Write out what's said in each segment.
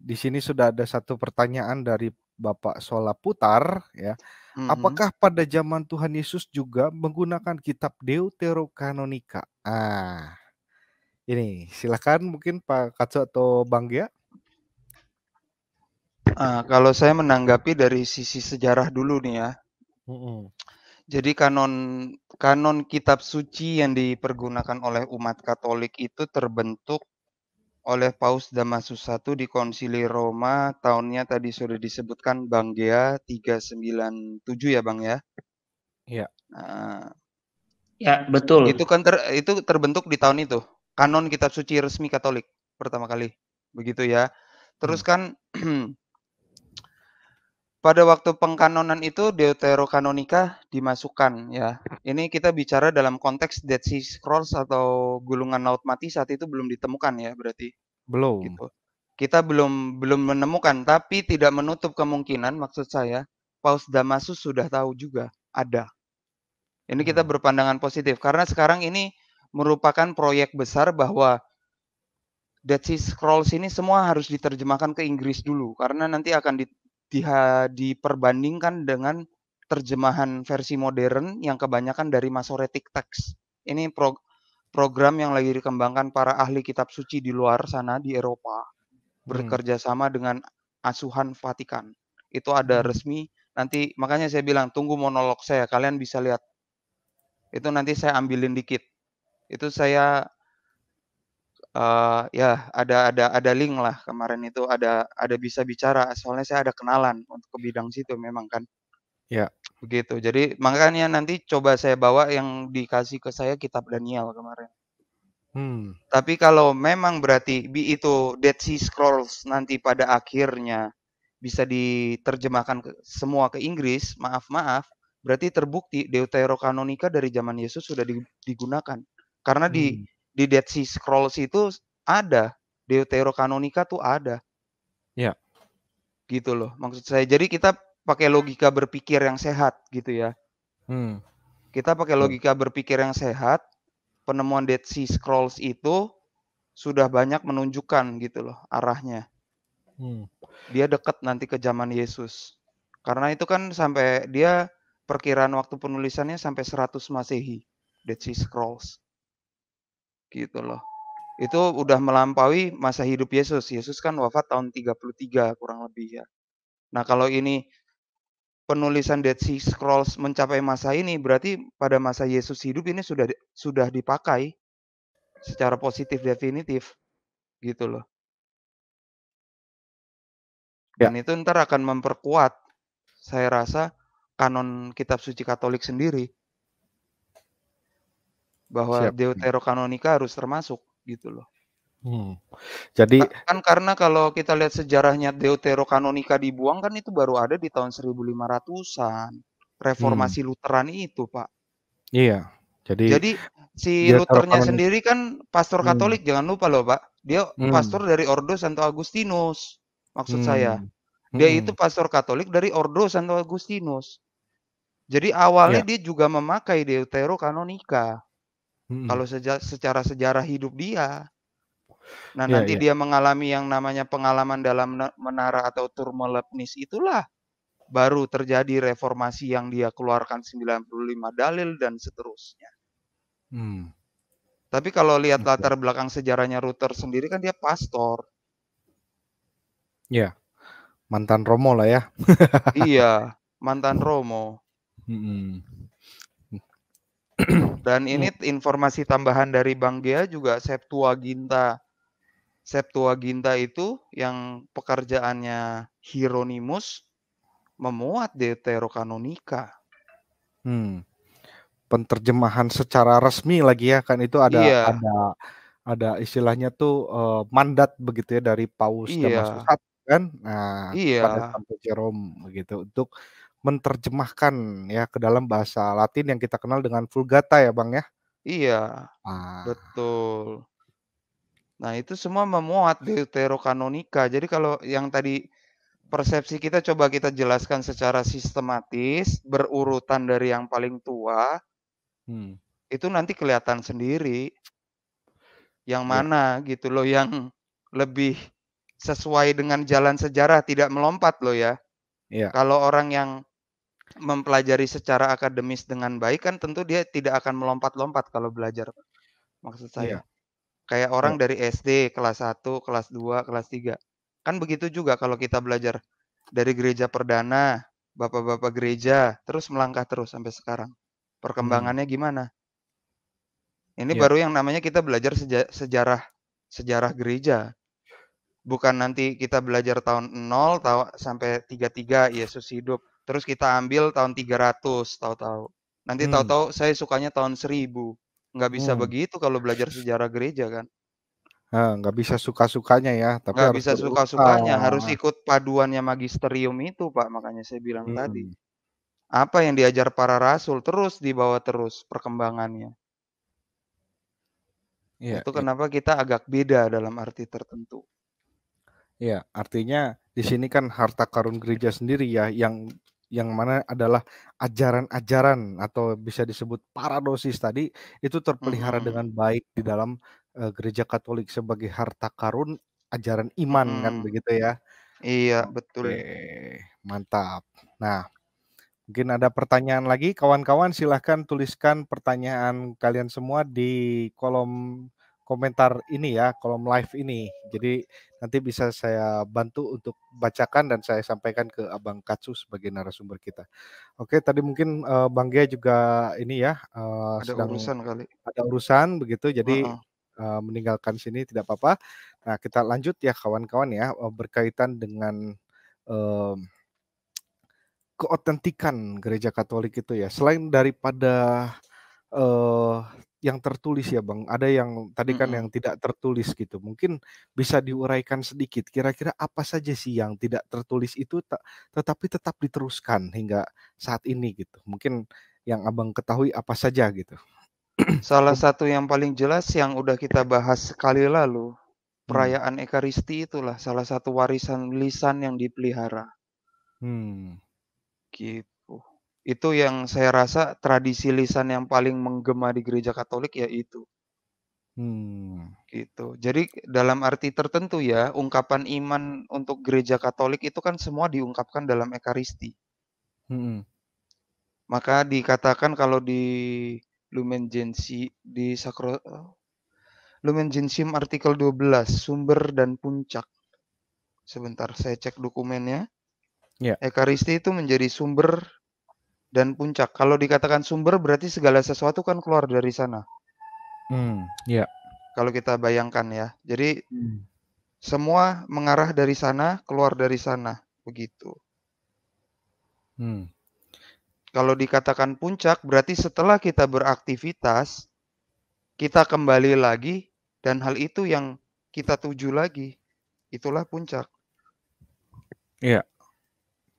di sini sudah ada satu pertanyaan dari Bapak Sola Putar ya. Mhm. Apakah pada zaman Tuhan Yesus juga menggunakan kitab Deuterokanonika? Ini silakan mungkin Pak Katso atau Bang Gia. Kalau saya menanggapi dari sisi sejarah dulu nih ya. Mhm. Jadi kanon kitab suci yang dipergunakan oleh umat Katolik itu terbentuk oleh Paus Damasus I di Konsili Roma tahunnya tadi sudah disebutkan Bang Gea 397 ya Bang ya. Iya. Nah, Ya, betul. itu terbentuk di tahun itu. Kanon kitab suci resmi Katolik pertama kali. Begitu ya. Terus kan pada waktu pengkanonan itu Deuterokanonika dimasukkan ya. Ini kita bicara dalam konteks Dead Sea Scrolls atau gulungan laut mati saat itu belum ditemukan ya berarti Belum. gitu. Kita belum menemukan tapi tidak menutup kemungkinan maksud saya Paus Damasus sudah tahu juga ada. Ini kita berpandangan positif karena sekarang ini merupakan proyek besar bahwa Dead Sea Scrolls ini semua harus diterjemahkan ke Inggris dulu karena nanti akan diperbandingkan dengan terjemahan versi modern yang kebanyakan dari Masoretic Text. Ini program yang lagi dikembangkan para ahli kitab suci di luar sana di Eropa bekerja sama dengan asuhan Vatikan. Itu ada resmi. Nanti makanya saya bilang tunggu monolog saya, kalian bisa lihat. Itu nanti saya ambilin dikit. Itu saya ya ada link lah kemarin itu ada bisa bicara, soalnya saya ada kenalan untuk ke bidang situ memang kan, Ya. begitu. Jadi makanya nanti coba saya bawa yang dikasih ke saya kitab Daniel kemarin. Tapi kalau memang berarti itu Dead Sea Scrolls nanti pada akhirnya bisa diterjemahkan semua ke Inggris, maaf, berarti terbukti Deuterokanonika dari zaman Yesus sudah digunakan. Karena di Dead Sea Scrolls itu ada, Deuterokanonika tuh ada. Ya. Gitu loh, maksud saya. Jadi kita pakai logika berpikir yang sehat gitu ya. Kita pakai logika berpikir yang sehat, penemuan Dead Sea Scrolls itu sudah banyak menunjukkan gitu loh arahnya. Dia dekat nanti ke zaman Yesus. Karena itu kan sampai dia perkiraan waktu penulisannya sampai 100 Masehi, Dead Sea Scrolls. Gitu loh. Itu udah melampaui masa hidup Yesus. Yesus kan wafat tahun 33 kurang lebih ya. Nah, kalau ini penulisan Dead Sea Scrolls mencapai masa ini, berarti pada masa Yesus hidup ini sudah dipakai secara positif definitif gitu loh. Dan itu ntar akan memperkuat, saya rasa, kanon kitab suci Katolik sendiri. Bahwa Deuterokanonika harus termasuk gitu loh. Jadi Kan karena kalau kita lihat sejarahnya Deuterokanonika dibuang kan itu baru ada di tahun 1500-an. Reformasi Lutheran itu, Pak. Iya. Jadi si Luthernya Deuterokanonika. sendiri kan pastor Katolik, jangan lupa loh, Pak. Dia pastor dari Ordo Santo Agustinus. Maksud saya. Dia itu pastor Katolik dari Ordo Santo Agustinus. Jadi awalnya dia juga memakai Deuterokanonika. Kalau secara sejarah hidup dia. Nah, nanti dia mengalami yang namanya pengalaman dalam menara atau Turmolepnis itulah baru terjadi reformasi yang dia keluarkan 95 dalil dan seterusnya. Tapi kalau lihat latar belakang sejarahnya Luther sendiri kan dia pastor. Ya, mantan Romo lah ya. Iya, mantan Romo. Dan ini informasi tambahan dari Bang Gea juga Septuaginta. Septuaginta itu yang pekerjaannya Hieronymus memuat Deuterokanonika. Penterjemahan secara resmi lagi ya kan itu ada Iya, istilahnya tuh mandat begitu ya dari Paus Damasus iya, I kan. Nah, kepada iya, Santo Jerome begitu untuk menerjemahkan ya ke dalam bahasa Latin yang kita kenal dengan Vulgata ya, Bang ya. iya, betul. Nah, itu semua memuat Deuterokanonika. Jadi kalau yang tadi persepsi kita coba kita jelaskan secara sistematis, berurutan dari yang paling tua, itu nanti kelihatan sendiri yang Ya. mana gitu loh yang lebih sesuai dengan jalan sejarah, tidak melompat loh ya. Iya. Kalau orang yang mempelajari secara akademis dengan baik kan tentu dia tidak akan melompat-lompat kalau belajar, maksud Iya. saya. Kayak orang dari SD kelas 1, kelas 2, kelas 3. Kan begitu juga kalau kita belajar dari gereja perdana, bapak-bapak gereja, terus melangkah terus sampai sekarang. Perkembangannya gimana? Ini Iya. baru yang namanya kita belajar sejarah gereja. Bukan nanti kita belajar tahun 0 sampai 33 Yesus hidup. Terus kita ambil tahun 300 tahu-tahu. Nanti tahu-tahu saya sukanya tahun 1000. Nggak bisa begitu kalau belajar sejarah gereja kan. Nggak bisa suka-sukanya ya, tapi Nggak harus bisa suka-sukanya, harus ikut paduannya magisterium itu, Pak, makanya saya bilang tadi. Apa yang diajar para rasul terus dibawa terus perkembangannya. Iya, Itu kenapa kita agak beda dalam arti tertentu. Iya, artinya di sini kan harta karun gereja sendiri ya, yang mana adalah ajaran-ajaran atau bisa disebut paradosis tadi, itu terpelihara dengan baik di dalam gereja Katolik sebagai harta karun ajaran iman kan begitu ya. Iya, betul. Oke, mantap. Nah, mungkin ada pertanyaan lagi kawan-kawan, silahkan tuliskan pertanyaan kalian semua di kolom komentar ini ya, kolom live ini. Jadi nanti bisa saya bantu untuk bacakan dan saya sampaikan ke Abang Katsu sebagai narasumber kita. Oke, tadi mungkin Bang Gia juga ini ya Ada sedang urusan kali. ada urusan begitu, jadi meninggalkan sini tidak apa-apa. Nah, kita lanjut ya kawan-kawan ya, berkaitan dengan keotentikan gereja Katolik itu ya. Selain daripada yang tertulis ya Bang, ada yang tadi kan yang tidak tertulis gitu. Mungkin bisa diuraikan sedikit, kira-kira apa saja sih yang tidak tertulis itu tetapi tetap diteruskan hingga saat ini gitu? Mungkin yang Abang ketahui apa saja gitu? Salah satu yang paling jelas yang udah kita bahas sekali lalu, perayaan Ekaristi itulah salah satu warisan lisan yang dipelihara. Gitu. Itu yang saya rasa tradisi lisan yang paling menggema di gereja Katolik ya itu. Gitu. Jadi dalam arti tertentu ya, ungkapan iman untuk gereja Katolik itu kan semua diungkapkan dalam Ekaristi. Maka dikatakan kalau di Lumen Gentium artikel 12, sumber dan puncak. Sebentar, saya cek dokumennya. Ekaristi itu menjadi sumber dan puncak. Kalau dikatakan sumber berarti segala sesuatu kan keluar dari sana. Kalau kita bayangkan ya. Jadi semua mengarah dari sana, keluar dari sana, begitu. Kalau dikatakan puncak berarti setelah kita beraktivitas, kita kembali lagi dan hal itu yang kita tuju lagi. Itulah puncak. Iya.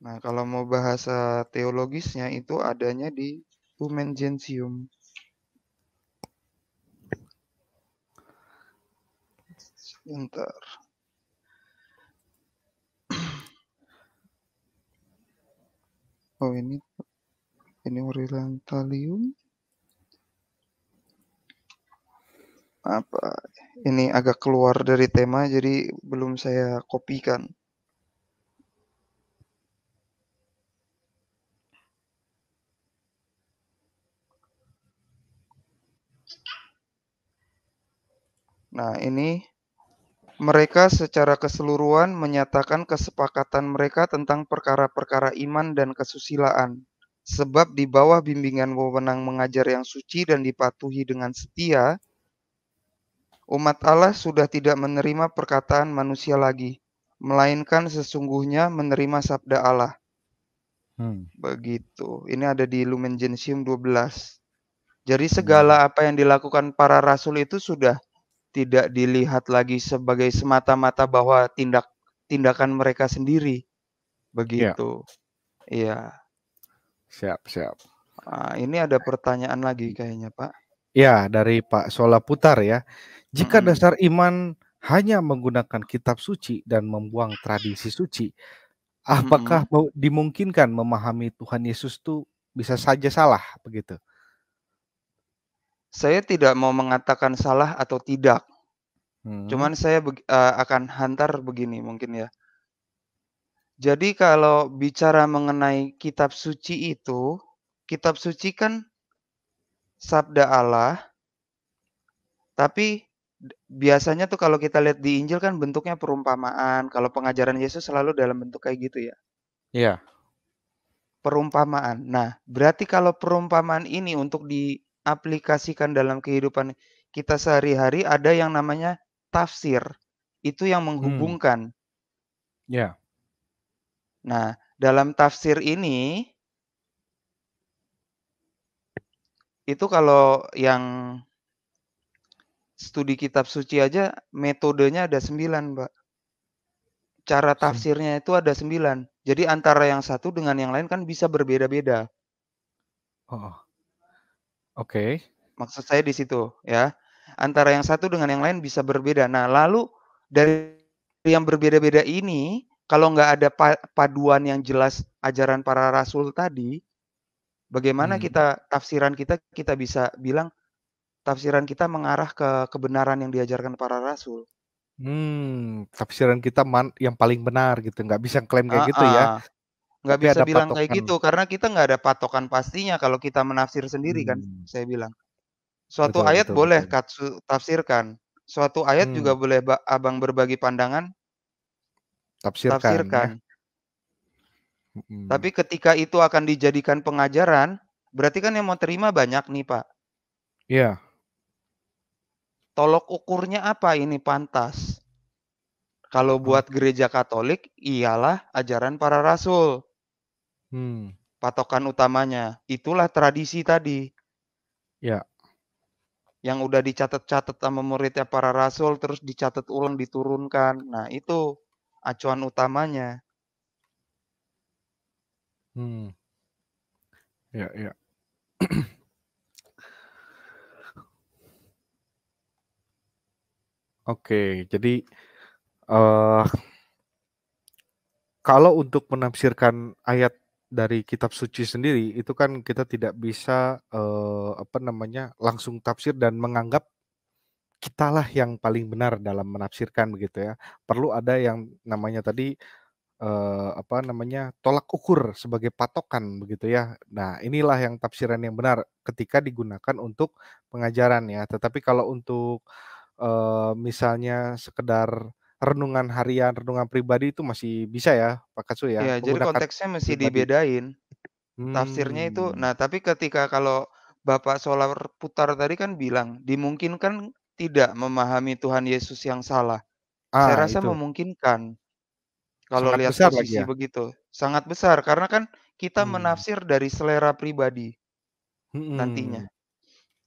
Nah, kalau mau bahasa teologisnya itu adanya di Lumen Gentium. Sebentar. Oh, ini Orientalium. Apa? Ini agak keluar dari tema jadi belum saya kopikan. Nah, ini mereka secara keseluruhan menyatakan kesepakatan mereka tentang perkara-perkara iman dan kesusilaan. Sebab di bawah bimbingan wewenang mengajar yang suci dan dipatuhi dengan setia, umat Allah sudah tidak menerima perkataan manusia lagi, melainkan sesungguhnya menerima sabda Allah. Begitu. Ini ada di Lumen Gentium 12. Jadi segala apa yang dilakukan para rasul itu sudah tidak dilihat lagi sebagai semata-mata bahwa tindakan mereka sendiri. Begitu. Iya. Siap. Ini ada pertanyaan lagi kayaknya, Pak. Ya, dari Pak Sola Putar ya. Jika dasar iman hanya menggunakan kitab suci dan membuang tradisi suci, apakah dimungkinkan memahami Tuhan Yesus itu bisa saja salah begitu? Saya tidak mau mengatakan salah atau tidak. Cuman saya akan hantar begini mungkin ya. Jadi kalau bicara mengenai kitab suci itu, kitab suci kan sabda Allah, tapi biasanya tuh kalau kita lihat di Injil kan bentuknya perumpamaan, kalau pengajaran Yesus selalu dalam bentuk kayak gitu ya. Iya. Perumpamaan. Nah, berarti kalau perumpamaan ini untuk diaplikasikan dalam kehidupan kita sehari-hari ada yang namanya tafsir. Itu yang menghubungkan. Iya. Nah, dalam tafsir ini, itu kalau yang studi kitab suci aja metodenya ada 9, Mbak. Cara tafsirnya itu ada 9. Jadi antara yang satu dengan yang lain kan bisa berbeda-beda. Oh. Oke. Maksud saya di situ ya. Antara yang satu dengan yang lain bisa berbeda. Nah, lalu dari yang berbeda-beda ini, kalau nggak ada paduan yang jelas ajaran para rasul tadi, bagaimana tafsiran kita bisa bilang tafsiran kita mengarah ke kebenaran yang diajarkan para rasul. Tafsiran kita yang paling benar gitu, nggak bisa klaim kayak gitu ya. Nggak Tapi bisa ada bilang kayak patokan. gitu, karena kita nggak ada patokan pastinya kalau kita menafsir sendiri kan, saya bilang. Suatu Betul ayat betul boleh betul. tafsirkan, suatu ayat juga boleh Abang berbagi pandangan, Tafsirkan ya. tafsirkan. Tapi ketika itu akan dijadikan pengajaran, berarti kan yang mau terima banyak nih, Pak. Iya. Tolok ukurnya apa ini pantas? Kalau buat gereja Katolik, ialah ajaran para rasul. Patokan utamanya. Itulah tradisi tadi. Ya. Yang udah dicatat-catat sama muridnya para rasul, terus dicatat ulang, diturunkan. Nah, itu acuan utamanya. Ya, ya. Oke, jadi kalau untuk menafsirkan ayat dari kitab suci sendiri, itu kan kita tidak bisa, langsung tafsir dan menganggap kitalah yang paling benar dalam menafsirkan begitu ya. Perlu ada yang namanya tadi, tolak ukur sebagai patokan begitu ya. Nah, inilah yang tafsiran yang benar ketika digunakan untuk pengajaran ya. Tetapi kalau untuk, misalnya sekedar renungan harian, renungan pribadi itu masih bisa ya, Pak Katsu ya, Ya, jadi menggunakan konteksnya mesti pribadi. dibedain. Tafsirnya itu, nah tapi ketika kalau Bapak Solar Putar tadi kan bilang, dimungkinkan tidak memahami Tuhan Yesus yang salah. Saya rasa Itu, memungkinkan. Kalau sangat lihat besar lagi posisi ya? begitu, sangat besar karena kan kita menafsir dari selera pribadi nantinya.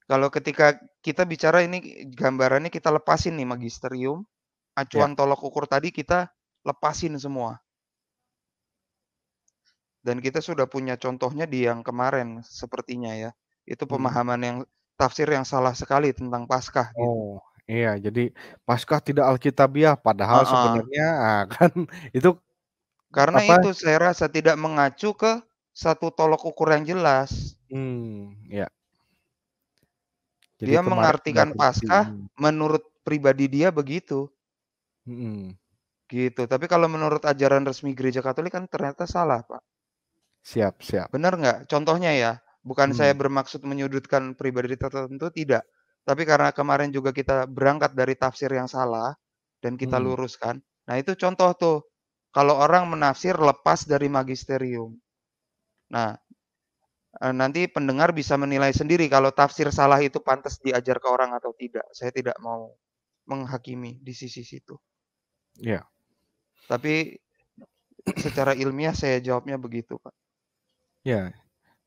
Kalau ketika kita bicara ini gambarannya kita lepasin nih magisterium, Ya. acuan tolok ukur tadi kita lepasin semua. Dan kita sudah punya contohnya di yang kemarin sepertinya ya. Itu pemahaman yang tafsir yang salah sekali tentang Paskah gitu. Oh, iya, jadi Paskah tidak alkitabiah, padahal Heeh. sebenarnya kan itu Karena apa itu saya rasa tidak mengacu ke satu tolok ukur yang jelas. ya. Jadi Dia mengartikan kemarin tadi Paskah menurut pribadi dia begitu. Gitu. Tapi kalau menurut ajaran resmi Gereja Katolik kan ternyata salah, Pak. Siap siap. Benar nggak? Contohnya ya, bukan saya bermaksud menyudutkan pribadi tertentu, tidak. Tapi karena kemarin juga kita berangkat dari tafsir yang salah dan kita luruskan. Nah, itu contoh tuh. Kalau orang menafsir lepas dari magisterium. Nah, nanti pendengar bisa menilai sendiri kalau tafsir salah itu pantas diajar ke orang atau tidak. Saya tidak mau menghakimi di sisi situ. Iya. Tapi secara ilmiah saya jawabnya begitu, Pak. Ya.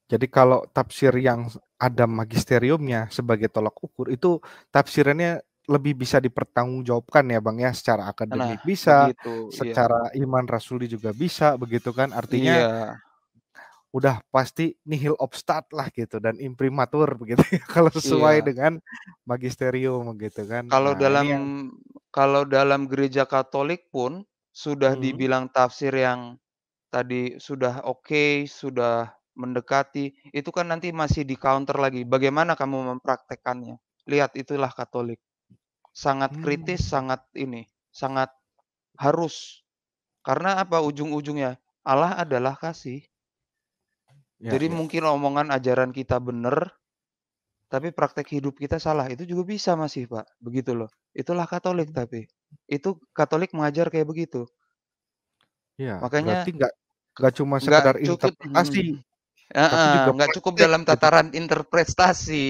Jadi kalau tafsir yang ada magisteriumnya sebagai tolak ukur itu tafsirannya lebih bisa dipertanggungjawabkan ya Bang ya, secara Nah, akademik bisa, begitu, iya. secara iman rasuli juga bisa begitu kan. Artinya Iya. udah pasti nihil obstat lah gitu dan imprimatur begitu ya kalau sesuai Iya. dengan magisterium gitu kan. Kalau Nah, dalam ini yang kalau dalam gereja Katolik pun sudah dibilang tafsir yang tadi sudah oke, sudah mendekati, itu kan nanti masih di-counter lagi, bagaimana kamu mempraktekkannya. Lihat itulah Katolik. sangat kritis, sangat harus. Karena apa ujung-ujungnya? Allah adalah kasih. Jadi mungkin omongan ajaran kita benar, tapi praktek hidup kita salah. Itu juga bisa masih, Pak. Begitu loh. Itulah Katolik tapi. Itu Katolik mengajar kayak begitu. Iya, berarti Makanya nggak cuma nggak sekedar cukup interpretasi, tapi juga nggak cukup praktek dalam gitu. tataran interpretasi.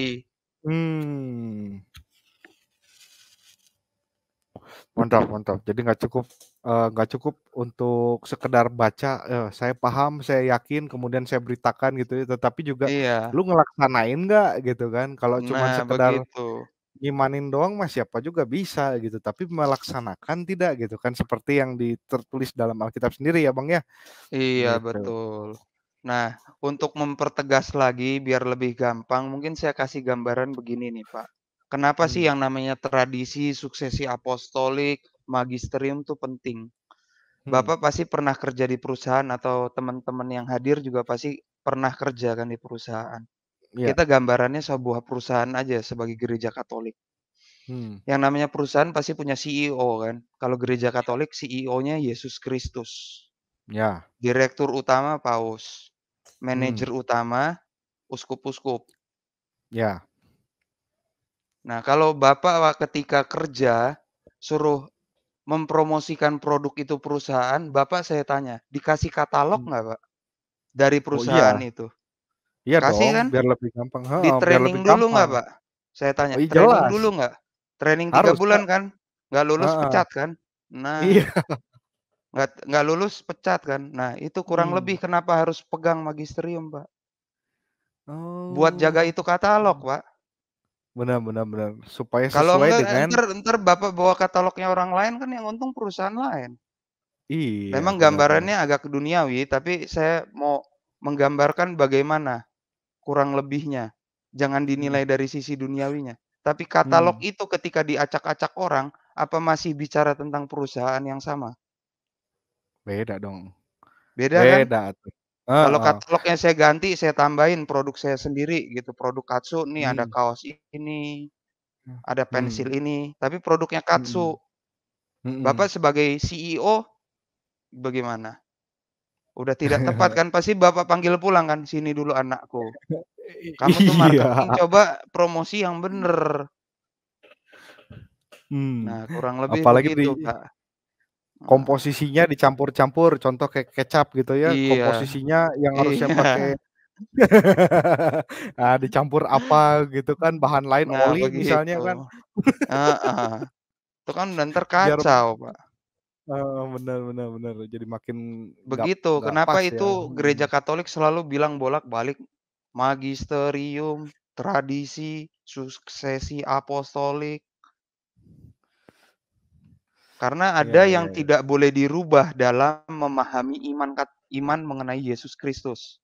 Mantap. Jadi nggak cukup untuk sekedar baca, saya paham, saya yakin, kemudian saya beritakan gitu ya, tetapi juga Iya. lu ngelaksanain nggak gitu kan. Kalau cuman Nah, sekedar begitu. ngimanin doang mah siapa juga bisa gitu, tapi melaksanakan tidak gitu kan, seperti yang tertulis dalam Alkitab sendiri ya, Bang, ya? Iya, Gitu. betul. Nah, untuk mempertegas lagi biar lebih gampang, mungkin saya kasih gambaran begini nih, Pak. Kenapa sih yang namanya tradisi, suksesi apostolik, magisterium tuh penting? Bapak pasti pernah kerja di perusahaan atau teman-teman yang hadir juga pasti pernah kerja kan di perusahaan. Iya. Kita gambarannya sebuah perusahaan aja sebagai gereja Katolik. Yang namanya perusahaan pasti punya CEO kan. Kalau gereja Katolik CEO-nya Yesus Kristus. Ya. Direktur utama Paus. Manajer utama uskup-uskup. Ya. Nah, kalau Bapak ketika kerja suruh mempromosikan produk itu perusahaan, Bapak saya tanya, dikasih katalog nggak, Pak? Dari Oh perusahaan iya. itu? Iya Kasih dong, kan? biar lebih gampang, biar lebih Di-training dulu nggak, gampang. Pak? Saya tanya, Oh iya training jelas, dulu nggak? Training 3 harus, bulan Kak. kan? Nggak lulus Heeh. pecat kan? Nah, Iya. nggak lulus pecat kan? Nah, itu kurang lebih kenapa harus pegang magisterium, Pak. Buat jaga Oh. itu katalog, Pak. Benar, supaya Kalau sesuai enggak, dengan entar Bapak bawa katalognya orang lain kan yang untung perusahaan lain. iya, Memang benar. gambarannya agak duniawi, tapi saya mau menggambarkan bagaimana kurang lebihnya. Jangan dinilai dari sisi duniawinya. Tapi katalog itu ketika diacak-acak orang, apa masih bicara tentang perusahaan yang sama? Beda dong, Beda kan? beda tuh. Kalau Heeh. katalognya saya ganti, saya tambahin produk saya sendiri gitu. Produk Katsu nih ada Mmm. kaos ini, ada Mmm. pensil ini, tapi produknya Mhm. Katsu. Mhm. Bapak sebagai CEO bagaimana? Udah tidak tepat kan, pasti Bapak panggil pulang kan, "Sini dulu anakku, kamu tuh marketing Iya. coba promosi yang bener." Mmm. Nah, kurang lebih Apalagi begitu, Kak. Heeh. komposisinya dicampur-campur, contoh kayak kecap gitu ya, Iya, komposisinya yang harusnya pakai iya. dicampur apa gitu kan, bahan lain Nah, oli misalnya begitu. kan, Heeh. Itu kan entar biar kacau, Pak. bener, jadi makin Begitu, nggak kenapa pas ya, itu gereja Katolik selalu bilang bolak-balik magisterium, tradisi, suksesi apostolik. Karena Iya, ada yang iya. tidak boleh dirubah dalam memahami iman mengenai Yesus Kristus.